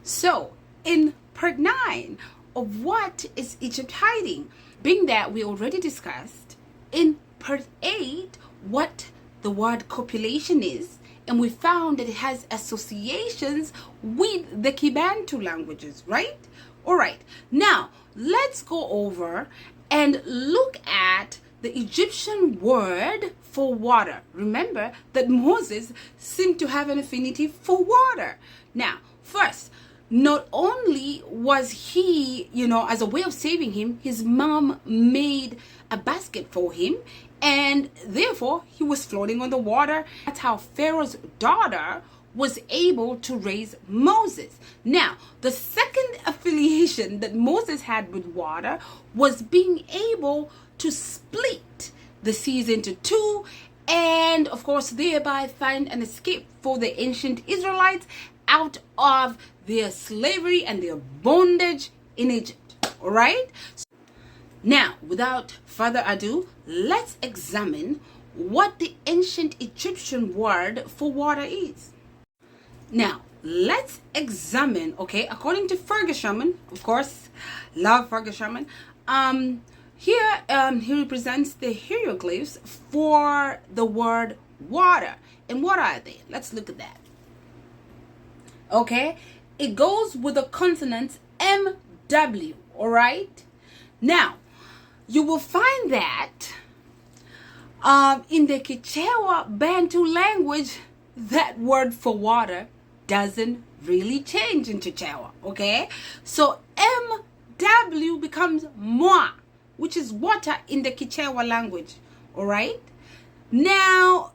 So, in part 9 of what is Egypt hiding, being that we already discussed in part 8 what the word copulation is, and we found that it has associations with the Kibantu languages, right? All right, now let's go over and look at the Egyptian word for water. Remember that Moses seemed to have an affinity for water. Now, first, not only was he, as a way of saving him, his mom made a basket for him, and therefore he was floating on the water. That's how Pharaoh's daughter was able to raise Moses. Now, the second affiliation that Moses had with water was being able to split the seas into two, and of course thereby find an escape for the ancient Israelites out of their slavery and their bondage in Egypt. All right? Now, without further ado, let's examine what the ancient Egyptian word for water is. Now, let's examine, okay, according to Fergus Sherman, of course, love Fergus Sherman. Here he represents the hieroglyphs for the word water. And what are they? Let's look at that. Okay, it goes with the consonants MW, all right? Now, you will find that in the Kichewa Bantu language, that word for water doesn't really change in Kichewa, okay? So MW becomes moi, which is water in the Kichewa language, all right? Now,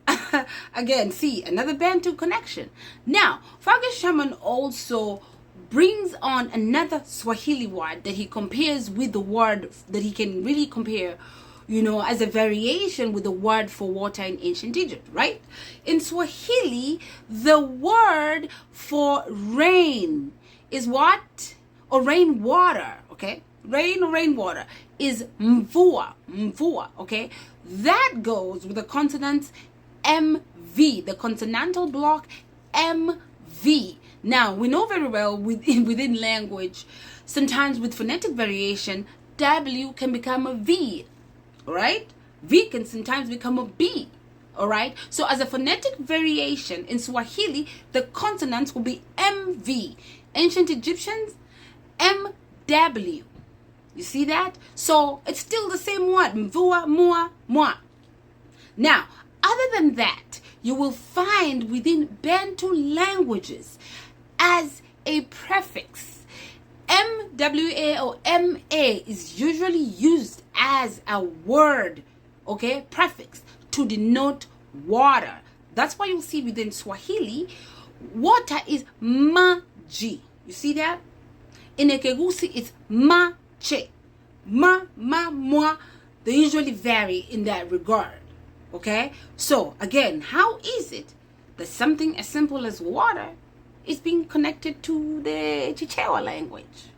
again, see, another Bantu connection. Now, Fergus Sherman also brings on another Swahili word that he compares with the word that he can really compare, as a variation with the word for water in ancient Egypt, right? In Swahili, the word for rain is what? Or rainwater, okay? Rain or rainwater is mvua, okay? That goes with the consonants MV, the consonantal block MV. Now, we know very well within language, sometimes with phonetic variation, W can become a V, all right? V can sometimes become a B, all right? So as a phonetic variation in Swahili, the consonants will be MV. Ancient Egyptians, MW. You see that? So it's still the same word, mvua, mua, moi. Now, other than that, you will find within Bantu languages as a prefix, MWA or MA is usually used as a word, okay, prefix to denote water. That's why you'll see within Swahili, water is maji. You see that? In Ekegusi, it's mache. Ma, moi. They usually vary in that regard. Okay? So, again, how is it that something as simple as water is being connected to the Chichewa language?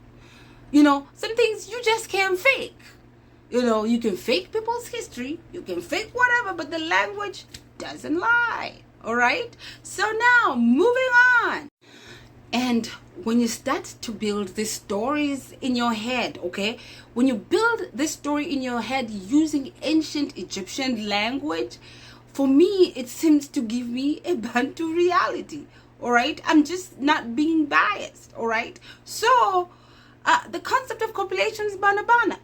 Some things you just can't fake. You can fake people's history, you can fake whatever, but the language doesn't lie. All right? So now, moving on. And when you start to build these stories in your head, okay? When you build this story in your head using ancient Egyptian language, for me, it seems to give me a Bantu reality, all right? I'm just not being biased, all right? So, the concept of copulation is bana.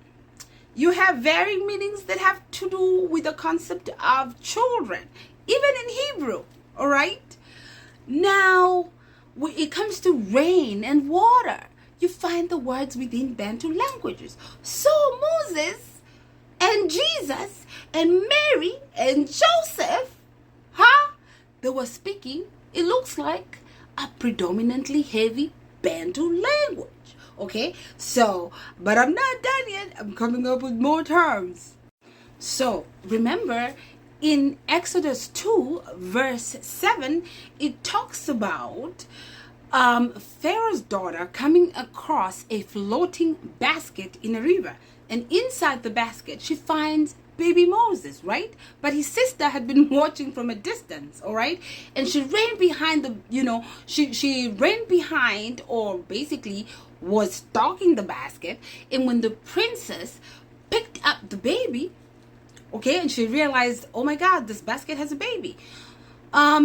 You have varying meanings that have to do with the concept of children, even in Hebrew, all right? Now, when it comes to rain and water, you find the words within Bantu languages. So Moses and Jesus and Mary and Joseph, they were speaking, it looks like, a predominantly heavy Bantu language. Okay, so, but I'm not done yet. I'm coming up with more terms. So, remember, in Exodus 2, verse 7, it talks about Pharaoh's daughter coming across a floating basket in a river. And inside the basket, she finds baby Moses, right? But his sister had been watching from a distance, all right? And she ran behind she ran behind, or basically was stalking the basket. And when the princess picked up the baby, okay, and she realized, oh my God, this basket has a baby.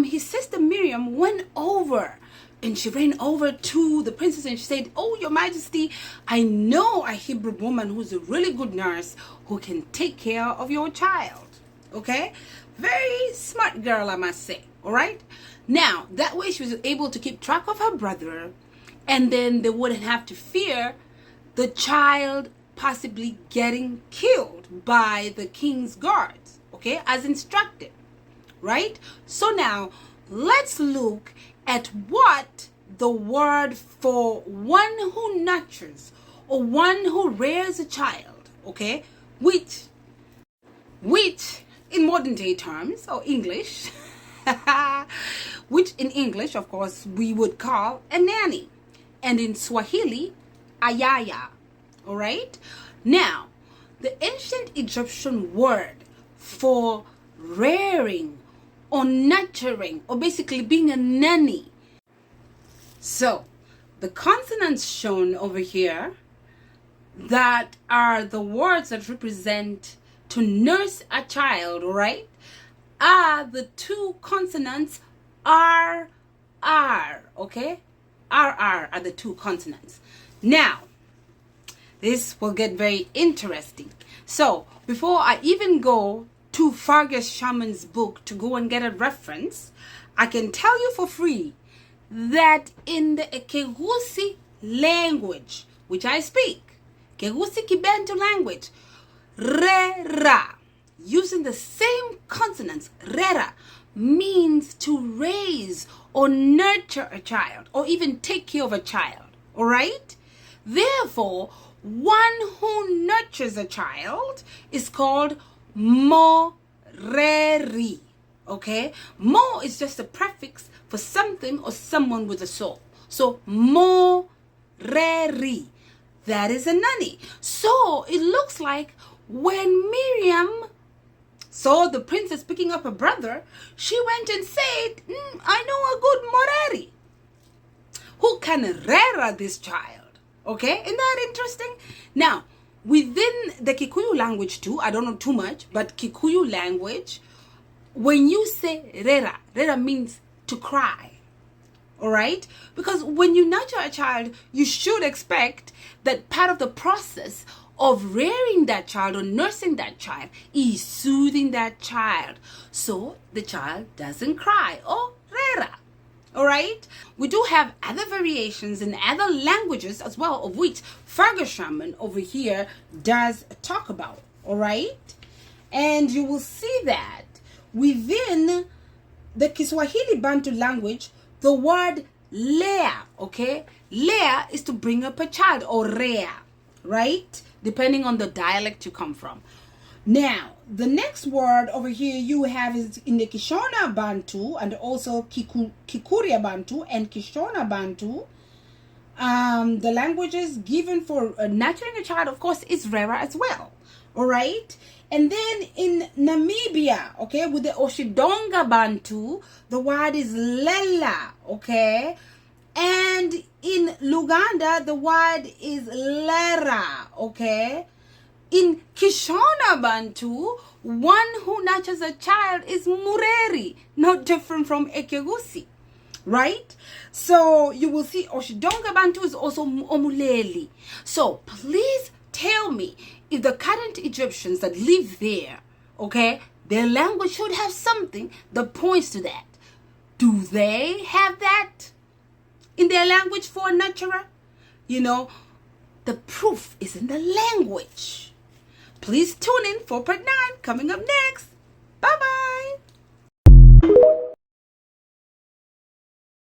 His sister Miriam went over, and she ran over to the princess and she said, oh, your majesty, I know a Hebrew woman who's a really good nurse who can take care of your child. Okay, very smart girl, I must say. All right, now that way she was able to keep track of her brother, and then they wouldn't have to fear the child possibly getting killed by the king's guards, okay, as instructed, right? So now let's look at what the word for one who nurtures or one who rears a child, okay, which in modern day terms or English, which in English, of course, we would call a nanny, and in Swahili, ayaya. All right. Now, the ancient Egyptian word for rearing or nurturing, or basically being a nanny. So, the consonants shown over here that are the words that represent to nurse a child, right, are the two consonants R, okay? R are the two consonants. Now, this will get very interesting. So, before I even go to Fergus Sherman's book to go and get a reference, I can tell you for free that in the Kegusi language, which I speak, Kegusi Kibantu language, rera, using the same consonants, rera, means to raise or nurture a child or even take care of a child. All right? Therefore, one who nurtures a child is called moreri. Okay? Mo is just a prefix for something or someone with a soul. So, moreri. That is a nanny. So, it looks like when Miriam saw the princess picking up her brother, she went and said, I know a good moreri who can rear this child. Okay, isn't that interesting? Now, within the Kikuyu language too, I don't know too much, but Kikuyu language, when you say rera, rera means to cry. All right? Because when you nurture a child, you should expect that part of the process of rearing that child or nursing that child is soothing that child so the child doesn't cry. Oh, rera. All right, we do have other variations in other languages as well, of which Fergus Sherman over here does talk about. All right, and you will see that within the Kiswahili Bantu language, the word lea, okay, lea is to bring up a child, or rea, right, depending on the dialect you come from. Now, the next word over here you have is in the Kishona Bantu and also Kikuria Bantu and Kishona Bantu. The languages given for nurturing a child, of course, is Rera as well. All right. And then in Namibia, okay, with the Oshidonga Bantu, the word is Lela, okay. And in Luganda, the word is Lera, okay. In Kishona Bantu, one who nurtures a child is Mureri, not different from Ekegusi, right? So you will see Oshidonga Bantu is also Omuleli. So please tell me if the current Egyptians that live there, okay, their language should have something that points to that. Do they have that in their language for a nurturer? You know, the proof is in the language. Please tune in for part 9 coming up next. Bye-bye.